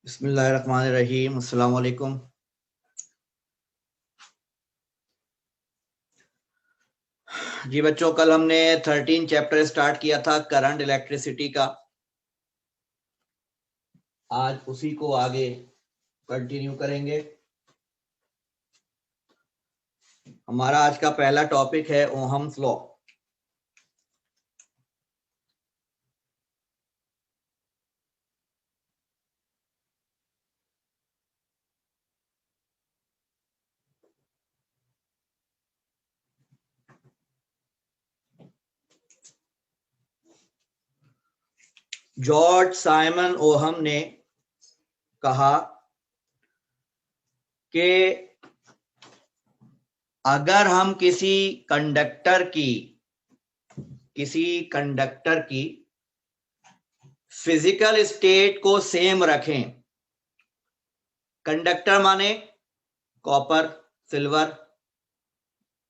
बिस्मिल्लाहिर्रहमानिर्रहीम। अस्सलाम वालेकुम। जी बच्चों, कल हमने 13 चैप्टर स्टार्ट किया था करंट इलेक्ट्रिसिटी का। आज उसी को आगे कंटिन्यू करेंगे। हमारा आज का पहला टॉपिक है Ohm's law. George Simon Ohm ने कहा कि अगर हम किसी कंडक्टर की फिजिकल स्टेट को सेम रखें, कंडक्टर माने कॉपर, सिल्वर,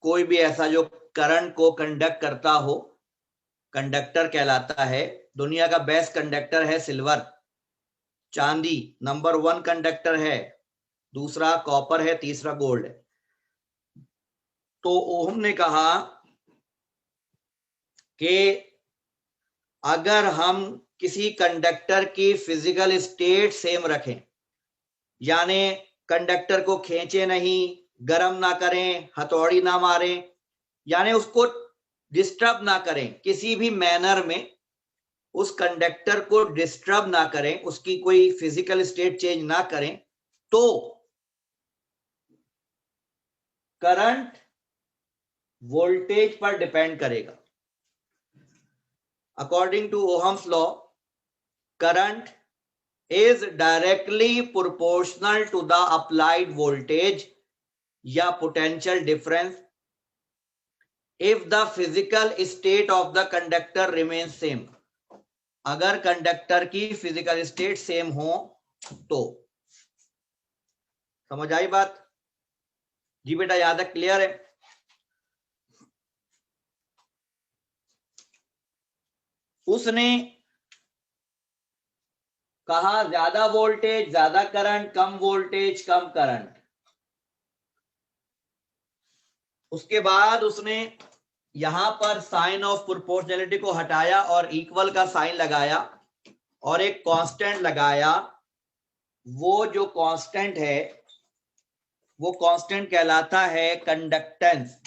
कोई भी ऐसा जो करंट को कंडक्ट करता हो कंडक्टर कहलाता है। दुनिया का बेस्ट कंडक्टर है सिल्वर, चांदी नंबर 1 कंडक्टर है, दूसरा कॉपर है, तीसरा गोल्ड है। तो ओहम ने कहा कि अगर हम किसी कंडक्टर की फिजिकल स्टेट सेम रखें, यानी कंडक्टर को खींचे नहीं, गर्म ना करें, हथौड़ी ना मारें, यानी उसको डिस्टर्ब ना करें, किसी भी मैनर में उस कंडक्टर को डिस्टर्ब ना करें, उसकी कोई फिजिकल स्टेट चेंज ना करें, तो करंट वोल्टेज पर डिपेंड करेगा। According to Ohm's law, current is directly proportional to the applied voltage या potential difference if the physical state of the conductor remains same। अगर कंडक्टर की फिजिकल स्टेट सेम हो तो। समझ आई बात? जी बेटा, याद है? क्लियर है? उसने कहा ज्यादा वोल्टेज ज्यादा करंट, कम वोल्टेज कम करंट। उसके बाद उसने यहां पर साइन ऑफ प्रोपोर्शनैलिटी को हटाया और इक्वल का साइन लगाया और एक कांस्टेंट लगाया। वो जो कांस्टेंट है वो कांस्टेंट कहलाता है कंडक्टेंस।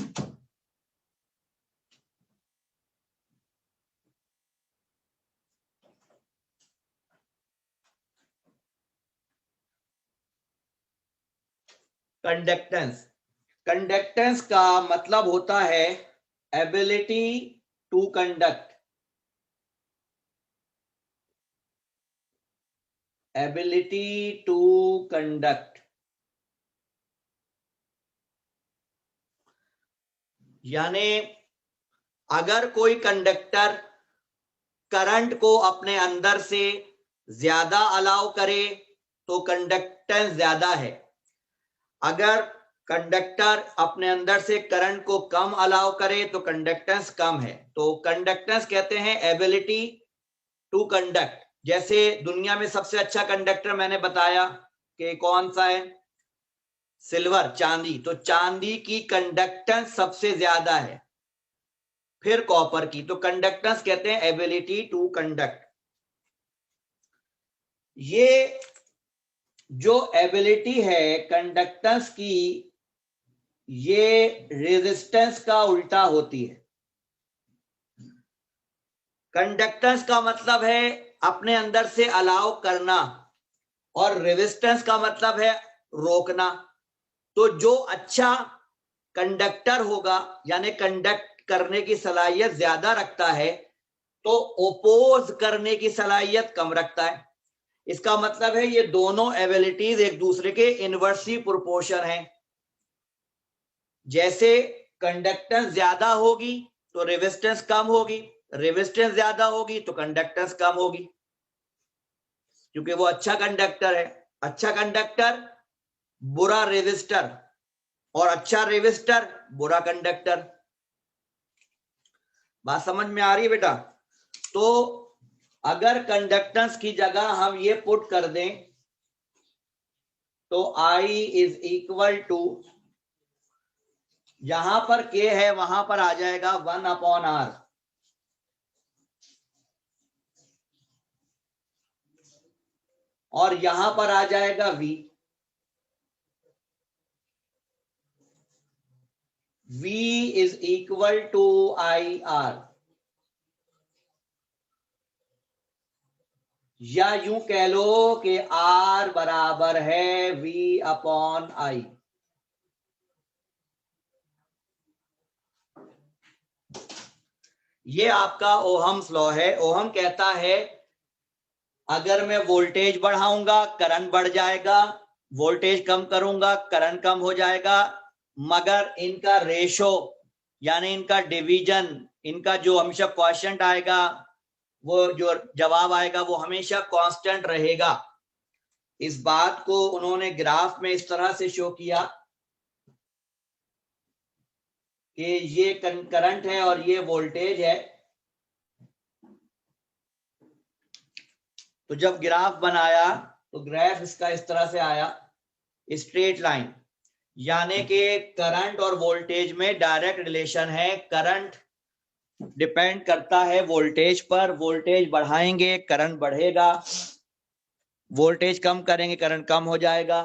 कंडक्टेंस का मतलब होता है ability to conduct. Ability to conduct यानी अगर कोई कंडक्टर करंट को अपने अंदर से ज्यादा अलाउ करे तो कंडक्टेंस ज्यादा है। अगर कंडक्टर अपने अंदर से करंट को कम अलाउ करे तो कंडक्टेंस कम है। तो कंडक्टेंस कहते हैं एबिलिटी टू कंडक्ट। जैसे दुनिया में सबसे अच्छा कंडक्टर मैंने बताया कि कौन सा है? सिल्वर, चांदी। तो चांदी की कंडक्टेंस सबसे ज्यादा है, फिर कॉपर की। तो कंडक्टेंस कहते हैं एबिलिटी टू कंडक्ट। ये जो एबिलिटी है कंडक्टेंस की, ये रेजिस्टेंस का उल्टा होती है। कंडक्टेंस का मतलब है अपने अंदर से अलाउ करना और रेजिस्टेंस का मतलब है रोकना। तो जो अच्छा कंडक्टर होगा यानी कंडक्ट करने की सलाहियत ज्यादा रखता है तो ओपोज करने की सलाहियत कम रखता है। इसका मतलब है ये दोनों एबिलिटीज एक दूसरे के इनवर्सली प्रोपोर्शन है। जैसे कंडक्टेंस ज्यादा होगी तो रेजिस्टेंस कम होगी, रेजिस्टेंस ज्यादा होगी तो कंडक्टेंस कम होगी, क्योंकि वो अच्छा कंडक्टर है। अच्छा कंडक्टर बुरा रेजिस्टर और अच्छा रेजिस्टर बुरा कंडक्टर। बात समझ में आ रही है बेटा? तो अगर कंडक्टेंस की जगह हम ये पुट कर दें तो I इज इक्वल टू, यहां पर K है वहां पर आ जाएगा 1/R, और यहां पर आ जाएगा V। V is equal to IR, या यूं कह लो कि R बराबर है V/I। ये आपका ओहम्स लॉ है। ओहम कहता है अगर मैं वोल्टेज बढ़ाऊंगा करंट बढ़ जाएगा, वोल्टेज कम करूंगा करंट कम हो जाएगा, मगर इनका रेशो यानी इनका डिवीजन, इनका जो हमेशा क्वोशिएंट आएगा, वो जो जवाब आएगा वो हमेशा कांस्टेंट रहेगा। इस बात को उन्होंने ग्राफ में इस तरह से शो किया कि ये करंट है और ये वोल्टेज है। तो जब ग्राफ बनाया तो ग्राफ इसका इस तरह से आया, स्ट्रेट लाइन, यानी कि करंट और वोल्टेज में डायरेक्ट रिलेशन है। करंट डिपेंड करता है वोल्टेज पर, वोल्टेज बढ़ाएंगे करंट बढ़ेगा, वोल्टेज कम करेंगे करंट कम हो जाएगा,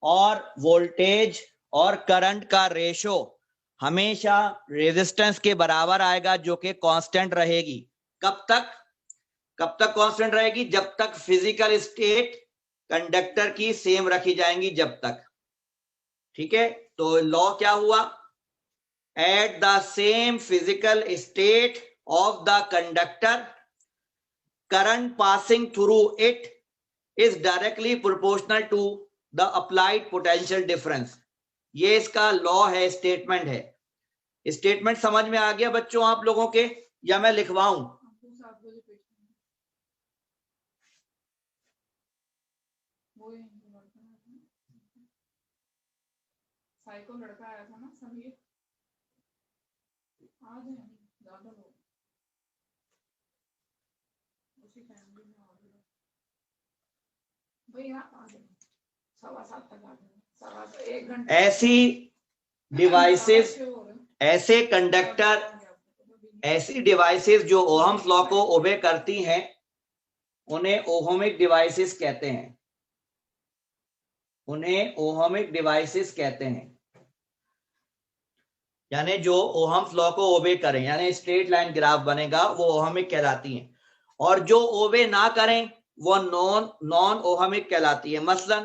और वोल्टेज और करंट का रेशो हमेशा रेजिस्टेंस के बराबर आएगा जो कि कांस्टेंट रहेगी। कब तक कांस्टेंट रहेगी? जब तक फिजिकल स्टेट कंडक्टर की सेम रखी जाएंगी, जब तक। ठीक है, तो लॉ क्या हुआ? At the same physical state of the conductor, current passing through it is directly proportional to the applied potential difference. ये इसका लॉ है, स्टेटमेंट है। स्टेटमेंट समझ में आ गया बच्चों आप लोगों के, या मैं लिखवाऊं? साइको लड़का आया था ना समीर, आज है ज्यादा लोग उसी फैमिली में और भी भैया आ जाए 7:15 तक आ जाए, 1 घंटा। ऐसी डिवाइसेस, ऐसे कंडक्टर, ऐसी डिवाइसेस जो ओहम्स लॉ को ओबे करती हैं उन्हें ओहमिक डिवाइसेस कहते हैं, उन्हें ओहमिक डिवाइसेस कहते हैं। यानी जो ओहम्स लॉ को ओबे करें, यानी स्ट्रेट लाइन ग्राफ बनेगा, वो ओहमिक कहलाती हैं, और जो ओबे ना करें वो नॉन ओहमिक कहलाती है। मसलन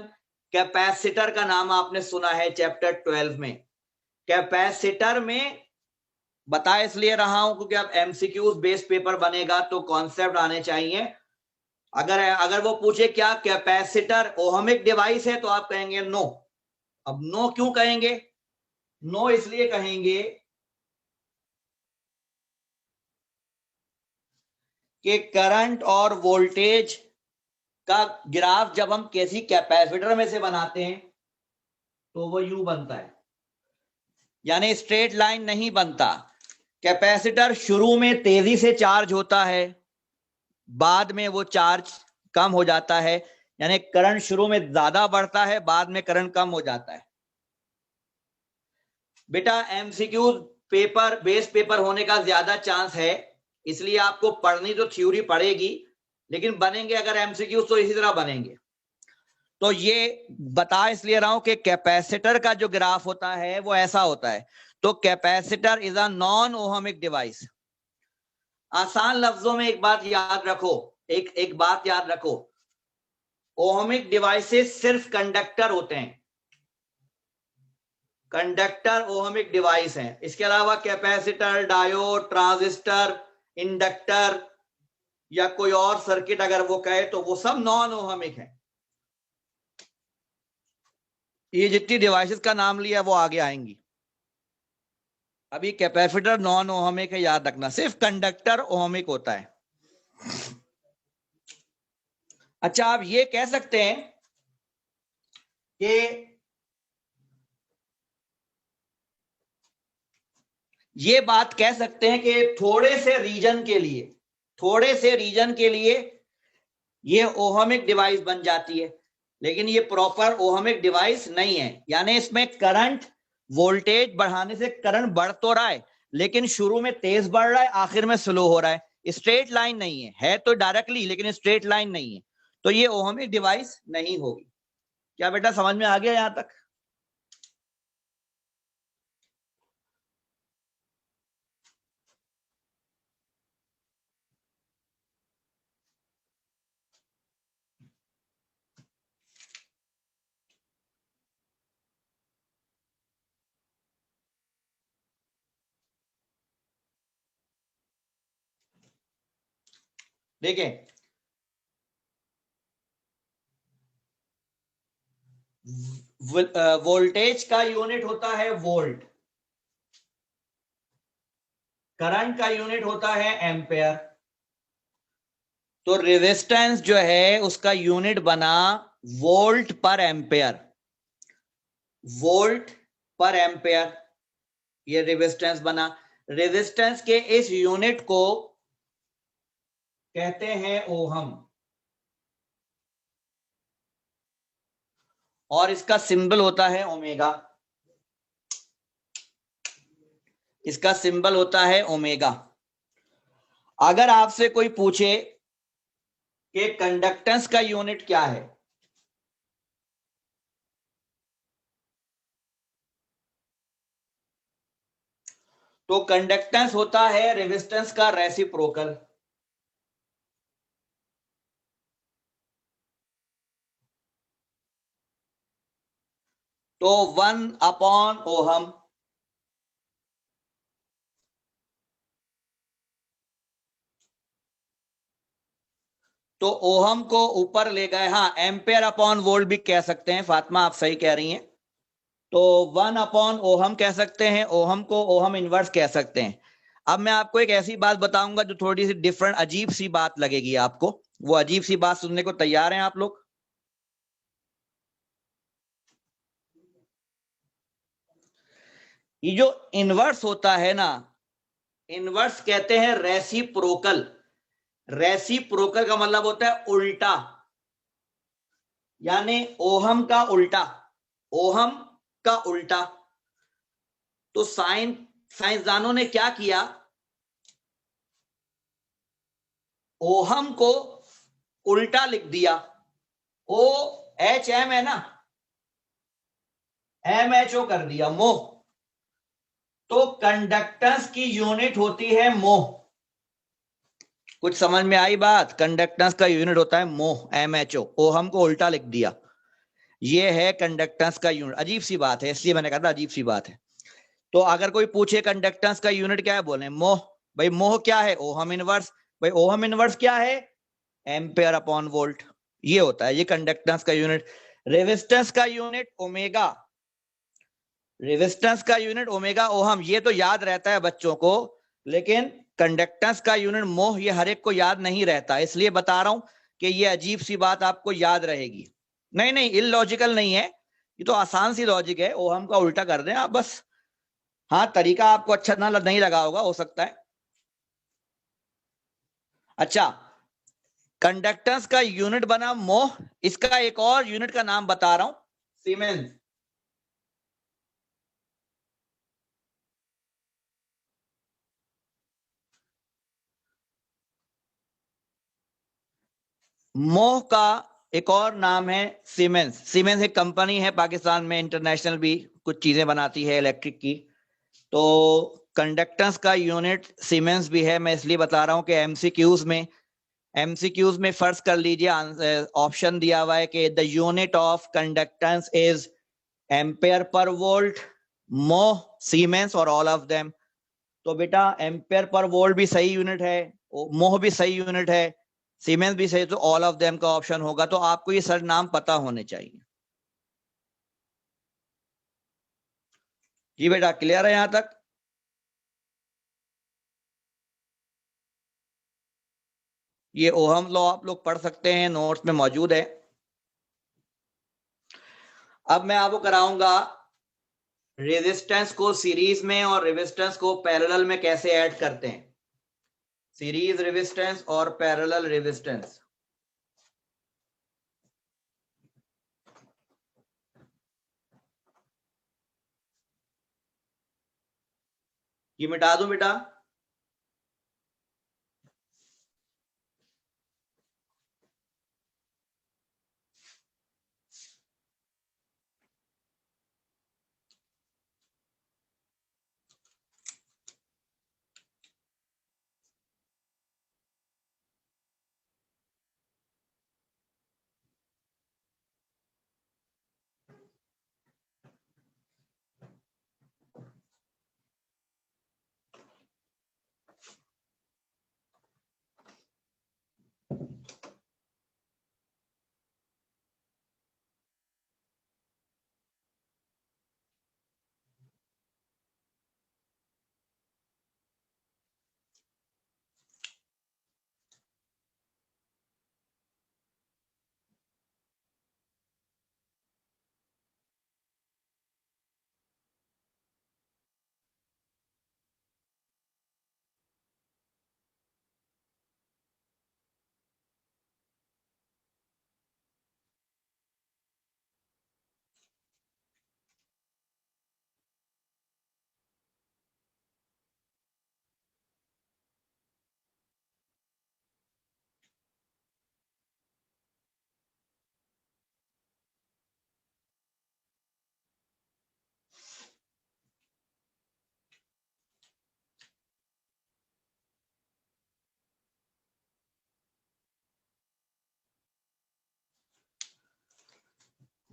कैपेसिटर का नाम आपने सुना है चैप्टर 12 में। कैपेसिटर में बता इसलिए रहा हूं क्योंकि अब एमसीक्यूज बेस्ड पेपर बनेगा तो कॉन्सेप्ट आने चाहिए। अगर वो पूछे क्या कैपेसिटर ओहमिक डिवाइस है, तो आप कहेंगे नो। अब नो क्यों कहेंगे? नो इसलिए कहेंगे कि करंट और वोल्टेज का ग्राफ जब हम किसी कैपेसिटर में से बनाते हैं तो वो यूं बनता है, यानी स्ट्रेट लाइन नहीं बनता। कैपेसिटर शुरू में तेजी से चार्ज होता है, बाद में वो चार्ज कम हो जाता है, यानी करंट शुरू में ज्यादा बढ़ता है, बाद में करंट कम हो जाता है। बेटा एमसीक्यू पेपर बेस पेपर होने का ज्यादा चांस है, इसलिए आपको पढ़नी तो थ्योरी पड़ेगी, लेकिन बनेंगे अगर एमसीक्यू तो इसी तरह बनेंगे। तो ये बता इसलिए रहा हूं कि कैपेसिटर का जो ग्राफ होता है वो ऐसा होता है। तो capacitor is a non ohmic device. आसान लफ्जों में एक बात याद रखो, एक बात याद रखो, ओहमिक डिवाइसेस सिर्फ कंडक्टर होते हैं, कंडक्टर ओहमिक डिवाइस हैं। इसके अलावा कैपेसिटर, डायोड, ट्रांजिस्टर, इंडक्टर या कोई और सर्किट अगर वो कहे तो वो सब नॉन ओहमिक है। ये जितनी डिवाइसेस का नाम लिया वो आगे आएंगी। अभी कैपेसिटर नॉन ओहमिक है, याद रखना, सिर्फ कंडक्टर ओहमिक होता है। अच्छा, आप ये कह सकते हैं कि ये बात कह सकते हैं कि थोड़े से रीजन के लिए ये ओहमिक डिवाइस बन जाती है, लेकिन ये प्रॉपर ओहमिक डिवाइस नहीं है, यानी इसमें करंट वोल्टेज बढ़ाने से करंट बढ़ तो रहा है, लेकिन शुरू में तेज बढ़ रहा है, आखिर में स्लो हो रहा है, स्ट्रेट लाइन नहीं है तो डायरेक्टली, लेकिन स्ट्रेट लाइन नहीं है, तो ये ओहमिक डिवाइस नहीं होगी। क्या बेटा समझ में आ गया यहां तक? देखें, वोल्टेज का यूनिट होता है वोल्ट, करंट का यूनिट होता है एम्पेयर, तो रेजिस्टेंस जो है उसका यूनिट बना volt per ampere, volt per ampere, ये रेजिस्टेंस बना। रेजिस्टेंस के इस यूनिट को कहते हैं ओहम, और इसका सिंबल होता है ओमेगा, इसका सिंबल होता है ओमेगा। अगर आपसे कोई पूछे कि कंडक्टेंस का यूनिट क्या है, तो कंडक्टेंस होता है रेजिस्टेंस का रेसिप्रोकल। तो 1/ओहम, तो ओहम को ऊपर ले गए, हाँ एम्पेयर अपॉन वोल्ट भी कह सकते हैं, फातिमा आप सही कह रही हैं। तो 1/ओहम कह सकते हैं, ओहम को ओहम इनवर्स कह सकते हैं। अब मैं आपको एक ऐसी बात बताऊंगा जो थोड़ी सी डिफरेंट, अजीब सी बात लगेगी आपको, वो अजीब सी बात सुनने को तैयार हैं आप लोग? ये जो इनवर्स होता है ना, इनवर्स कहते हैं रेसिप्रोकल। रेसिप्रोकल का मतलब होता है उल्टा, यानी ओहम का उल्टा, ओहम का उल्टा। तो साइंसदानों ने क्या किया, ओहम को उल्टा लिख दिया। ओ एच एम है ना, एम एच ओ कर दिया, मोह। तो कंडक्टेंस की यूनिट होती है मोह। कुछ समझ में आई बात? कंडक्टेंस का यूनिट होता है मोह, एम एच ओ, ओहम को उल्टा लिख दिया, ये है कंडक्टेंस का यूनिट। अजीब सी बात है, इसलिए मैंने कहा था अजीब सी बात है। तो अगर कोई पूछे कंडक्टेंस का यूनिट क्या है, बोले मोह। भाई मोह क्या है? Ohm inverse. भाई ओहम इनवर्स क्या है? Ampere upon volt. ये होता है, ये कंडक्टेंस का यूनिट। रेजिस्टेंस का यूनिट ओमेगा, रेजिस्टेंस का यूनिट ओमेगा ओहम, ये तो याद रहता है बच्चों को, लेकिन कंडक्टेंस का यूनिट मोह ये हर एक को याद नहीं रहता, इसलिए बता रहा हूं कि ये अजीब सी बात आपको याद रहेगी। नहीं नहीं, इलॉजिकल नहीं है, ये तो आसान सी लॉजिक है, ओहम का उल्टा कर दें आप बस। हाँ, तरीका आपको अच्छा ना नहीं लगा होगा, हो सकता है। अच्छा, कंडक्टेंस का यूनिट बना मोह, इसका एक और यूनिट का नाम बता रहा हूं, सीमेंस। मोह का एक और नाम है सीमेंस। सीमेंस एक कंपनी है पाकिस्तान में, इंटरनेशनल भी कुछ चीजें बनाती है इलेक्ट्रिक की। तो कंडक्टेंस का यूनिट सीमेंस भी है, मैं इसलिए बता रहा हूं कि एमसीक्यूज में फर्ज कर लीजिए ऑप्शन दिया हुआ है कि the unit of conductance is ampere per volt, मोह, सीमेंस और ऑल ऑफ देम। तो बेटा एम्पेयर पर वोल्ट भी सही यूनिट है, मोह भी सही यूनिट है, सीमेंस भी सही, तो ऑल ऑफ देम का ऑप्शन होगा। तो आपको ये सर नाम पता होने चाहिए। जी बेटा, क्लियर है यहां तक? ये ओहम लॉ आप लोग पढ़ सकते हैं, नोट्स में मौजूद है। अब मैं आपको कराऊंगा रेजिस्टेंस को सीरीज में और रेजिस्टेंस को पैरेलल में कैसे ऐड करते हैं, सीरीज रेजिस्टेंस और पैरेलल रेजिस्टेंस। ये मिटा दूं बेटा?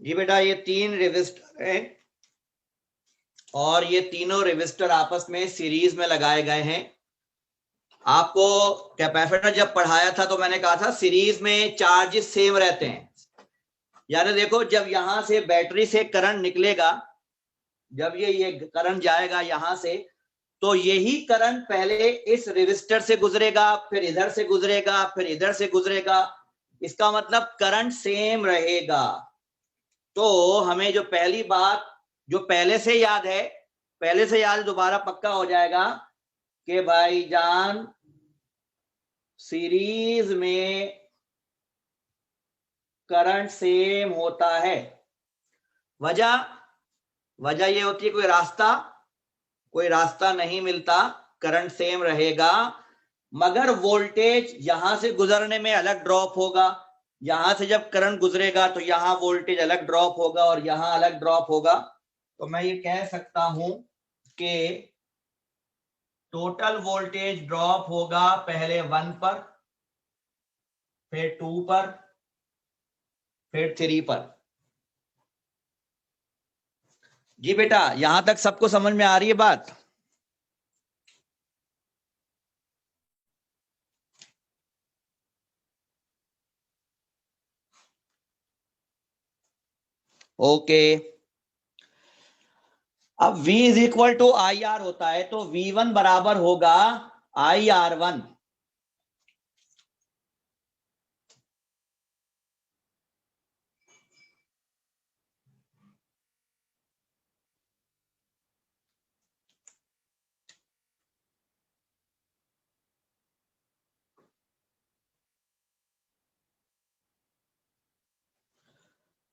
जी बेटा, ये 3 रेजिस्टर है और ये तीनों रेजिस्टर आपस में सीरीज में लगाए गए हैं। आपको कैपेसिटर जब पढ़ाया था तो मैंने कहा था सीरीज में चार्जेस सेम रहते हैं। यानी देखो, जब यहां से बैटरी से करंट निकलेगा, जब ये करंट जाएगा यहां से, तो यही करंट पहले इस रेजिस्टर से गुजरेगा, फिर इधर से गुजरेगा, फिर इधर से गुजरेगा। इसका मतलब करंट सेम रहेगा। तो हमें जो पहली बात जो पहले से याद है, पहले से याद दोबारा पक्का हो जाएगा कि भाईजान सीरीज में करंट सेम होता है। वजह ये होती है कोई रास्ता नहीं मिलता, करंट सेम रहेगा, मगर वोल्टेज यहां से गुजरने में अलग ड्रॉप होगा। यहां से जब करंट गुजरेगा तो यहां वोल्टेज अलग ड्रॉप होगा और यहां अलग ड्रॉप होगा। तो मैं ये कह सकता हूं कि टोटल वोल्टेज ड्रॉप होगा पहले 1 पर, फिर 2 पर, फिर 3 पर। जी बेटा, यहां तक सबको समझ में आ रही है बात? ओके। अब V is equal to I R होता है, तो V1 बराबर होगा IR1।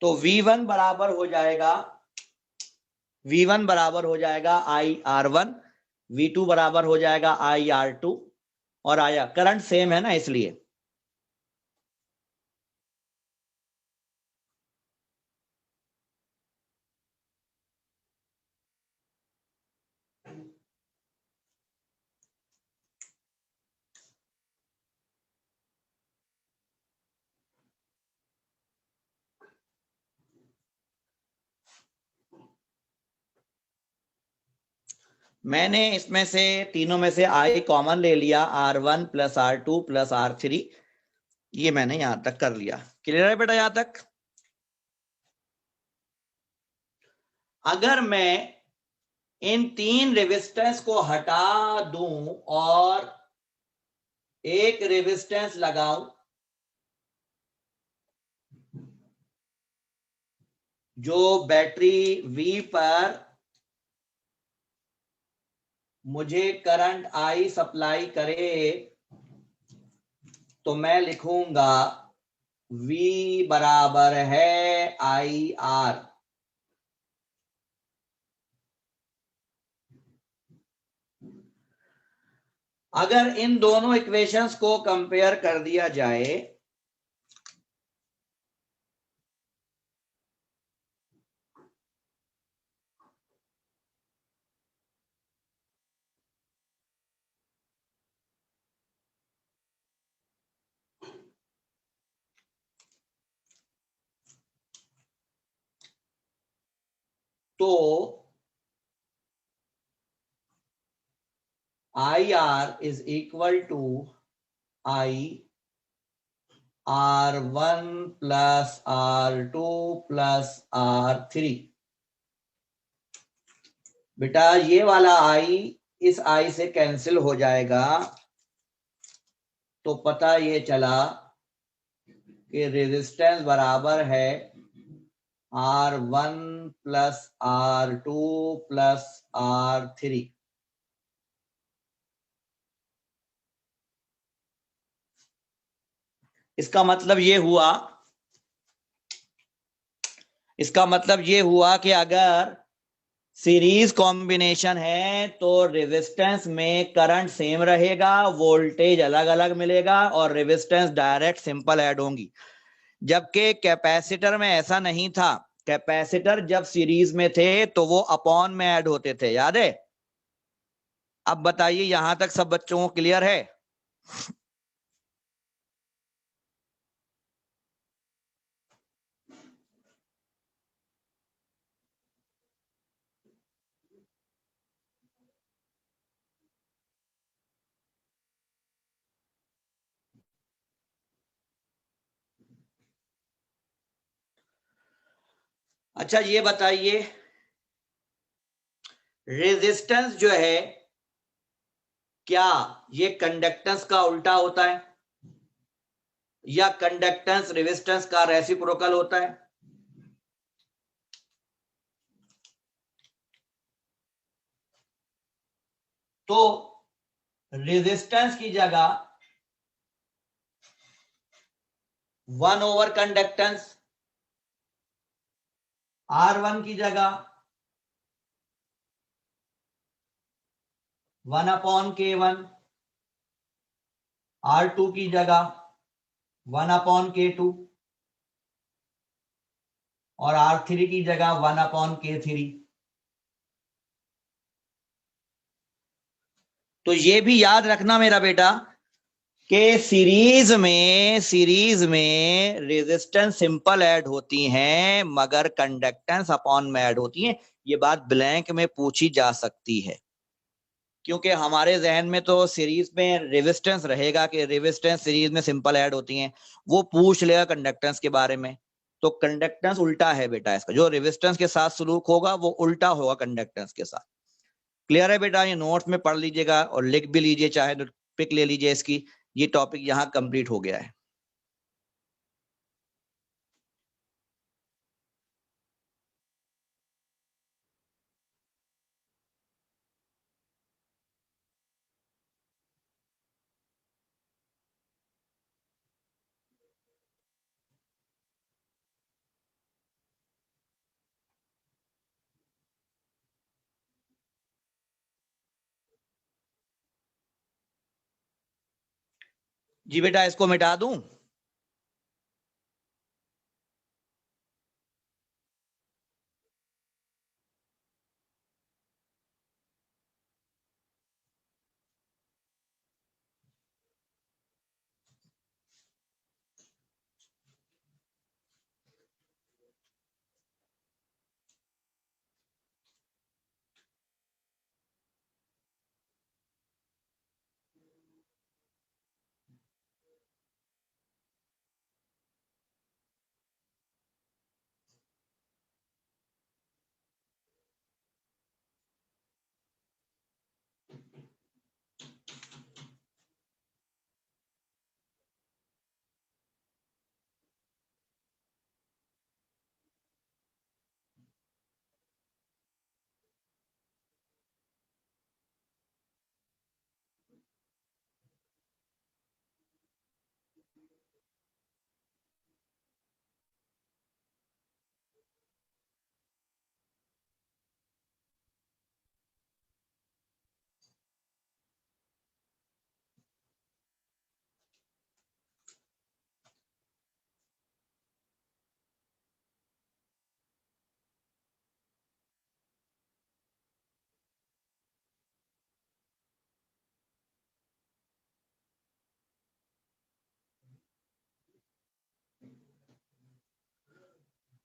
तो V1 बराबर हो जाएगा IR1, V2 बराबर हो जाएगा IR2, और आया करंट सेम है ना इसलिए। मैंने इसमें से तीनों में से I कॉमन ले लिया, R1 plus R2 plus R3। ये मैंने यहां तक कर लिया। क्लियर है बेटा यहां तक? अगर मैं इन 3 रेजिस्टेंस को हटा दूं और एक रेजिस्टेंस लगाऊं, जो बैटरी V पर मुझे करंट I सप्लाई करे, तो मैं लिखूंगा V बराबर है IR। अगर इन दोनों इक्वेशंस को कंपेयर कर दिया जाए तो IR is equal to IR1 plus R2 plus R3। बेटा ये वाला I इस I से कैंसिल हो जाएगा, तो पता ये चला कि रेजिस्टेंस बराबर है R1 plus R2 plus R3। इसका मतलब ये हुआ कि अगर सीरीज कॉम्बिनेशन है तो रेजिस्टेंस में करंट सेम रहेगा, वोल्टेज अलग अलग मिलेगा और रेजिस्टेंस डायरेक्ट सिंपल ऐड होंगी। जबकि कैपेसिटर में ऐसा नहीं था। कैपेसिटर जब सीरीज में थे तो वो अपॉन में ऐड होते थे, याद है? अब बताइए यहां तक सब बच्चों को क्लियर है? अच्छा ये बताइए, रेजिस्टेंस जो है क्या ये कंडक्टेंस का उल्टा होता है या कंडक्टेंस रेजिस्टेंस का रेसिप्रोकल होता है? तो रेजिस्टेंस की जगह 1/कंडक्टेंस, R1 की जगह 1/K1, R2 की जगह 1/K2 और R3 की जगह 1/K3। तो ये भी याद रखना मेरा बेटा कि सीरीज में रेजिस्टेंस सिंपल ऐड होती हैं मगर कंडक्टेंस अपॉन में ऐड होती हैं। ये बात ब्लैंक में पूछी जा सकती है क्योंकि हमारे जहन में तो सीरीज में रेजिस्टेंस रहेगा कि रेजिस्टेंस सीरीज में सिंपल ऐड होती हैं, वो पूछ लेगा कंडक्टेंस के बारे में। तो कंडक्टेंस उल्टा है बेटा, इसका जो रेजिस्टेंस के साथ सलूक होगा वो उल्टा होगा कंडक्टेंस के साथ। क्लियर है बेटा? ये नोट्स में पढ़ लीजिएगा और लिख भी लीजिए, चाहे तो पिक ले लीजिए इसकी। ये टॉपिक यहाँ कंप्लीट हो गया है। जी बेटा, इसको मिटा दूं?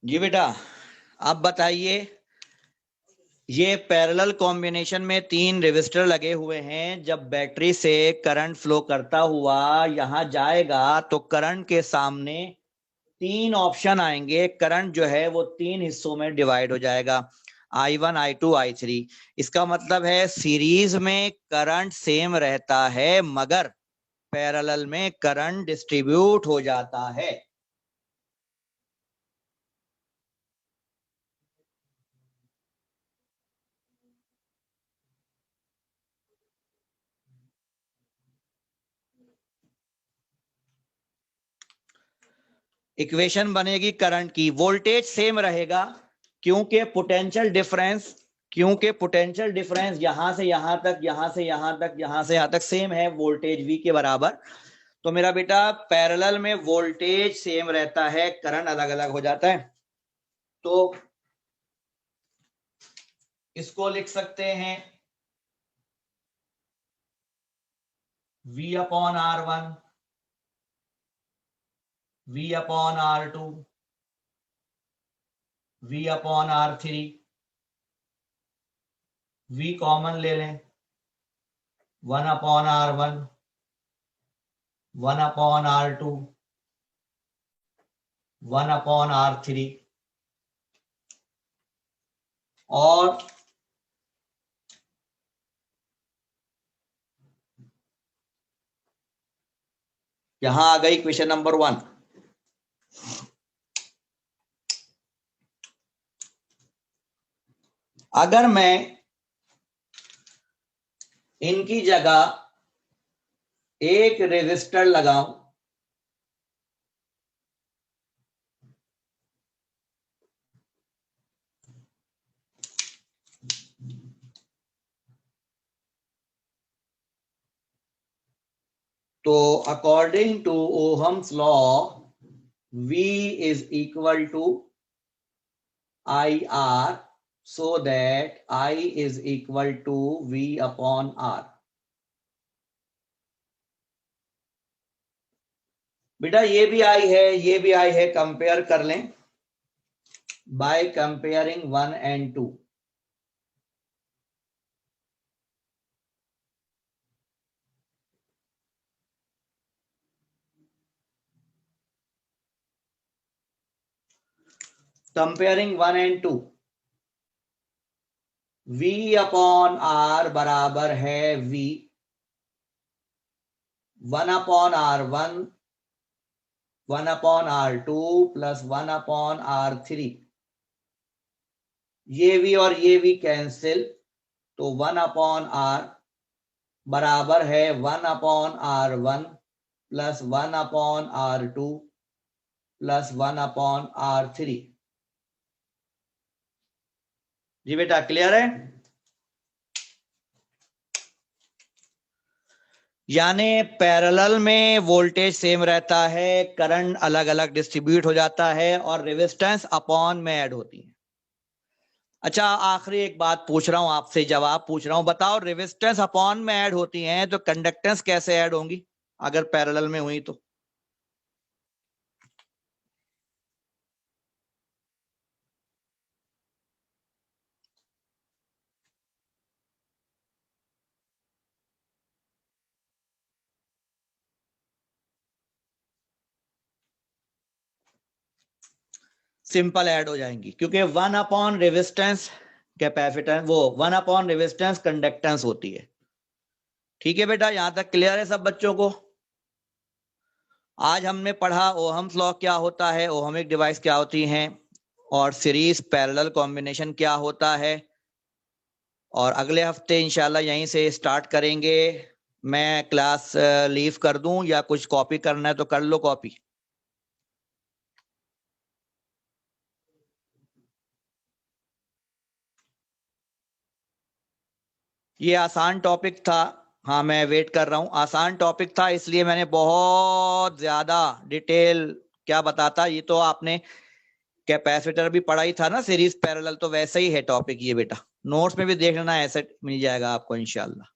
जी बेटा, अब बताइए, ये पैरेलल कॉम्बिनेशन में 3 रेजिस्टर लगे हुए हैं। जब बैटरी से करंट फ्लो करता हुआ यहां जाएगा तो करंट के सामने 3 ऑप्शन आएंगे। करंट जो है वो 3 हिस्सों में डिवाइड हो जाएगा, I1, I2, I3। इसका मतलब है सीरीज में करंट सेम रहता है मगर पैरेलल में करंट डिस्ट्रीब्यूट हो जाता है। इक्वेशन बनेगी करंट की, वोल्टेज सेम रहेगा क्योंकि पोटेंशियल डिफरेंस यहां से यहां तक, यहां से यहां तक, यहां से यहां तक सेम है, वोल्टेज V के बराबर। तो मेरा बेटा पैरेलल में वोल्टेज सेम रहता है, करंट अलग अलग हो जाता है। तो इसको लिख सकते हैं V upon R1, V upon R2, V upon R3। V common ले लें, 1 upon R1, 1 upon R2, 1 upon R3। और यहां आ गई क्वेश्चन नंबर 1। अगर मैं इनकी जगह एक रेजिस्टर लगाऊं, तो according to Ohm's law V is equal to IR, so that I is equal to V upon R। बेटा ये भी I है, ये भी I है, कंपेयर कर लें by comparing 1 and 2। Comparing 1 and 2, V upon R बराबर है V 1 upon R1, 1 upon R2 plus 1 upon R3। ये भी और ये भी कैंसिल, तो 1 अपॉन R बराबर है 1 upon R1 plus 1 upon R2 plus 1 upon R3। जी बेटा क्लियर है? यानी पैरेलल में वोल्टेज सेम रहता है, करंट अलग अलग डिस्ट्रीब्यूट हो जाता है और रेजिस्टेंस अपॉन में ऐड होती है। अच्छा, आखिरी एक बात पूछ रहा हूं आपसे, जवाब पूछ रहा हूं, बताओ रेजिस्टेंस अपॉन में ऐड होती हैं तो कंडक्टेंस कैसे ऐड होंगी अगर पैरेलल में हुई तो? सिंपल ऐड हो जाएंगी क्योंकि 1 अपॉन रेजिस्टेंस कैपेसिटेंस, वो 1 अपॉन रेजिस्टेंस कंडक्टेंस होती है। ठीक है बेटा, यहां तक क्लियर है सब बच्चों को? आज हमने पढ़ा ओहम्स लॉ क्या होता है, ओहमिक डिवाइस क्या होती हैं, और सीरीज पैरेलल कॉम्बिनेशन क्या होता है। और अगले हफ्ते इंशाल्लाह यहीं से स्टार्ट करेंगे। मैं क्लास लीव कर दूं या कुछ कॉपी करना है तो कर लो कॉपी। ये आसान टॉपिक था, हाँ मैं वेट कर रहा हूं। आसान टॉपिक था इसलिए मैंने बहुत ज्यादा डिटेल क्या बताता, ये तो आपने कैपेसिटर भी पढ़ा ही था ना, सीरीज पैरेलल, तो वैसे ही है टॉपिक ये बेटा। नोट्स में भी देख लेना, ऐसे मिल जाएगा आपको इंशाल्लाह।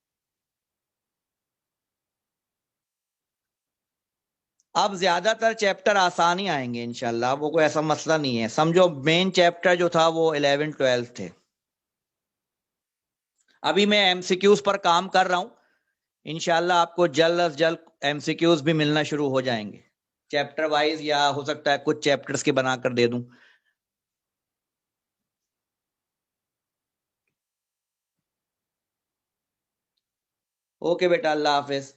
अब ज्यादातर चैप्टर आसान ही आएंगे इंशाल्लाह, वो कोई ऐसा मसला नहीं है। समझो मेन चैप्टर जो था वो 11 12 थे। अभी मैं एमसीक्यूज पर काम कर रहा हूं, इंशाल्लाह आपको जल्द अज जल्द एमसीक्यूज भी मिलना शुरू हो जाएंगे चैप्टर वाइज, या हो सकता है कुछ चैप्टर्स के बनाकर दे दूं। ओके बेटा, अल्लाह हाफिज।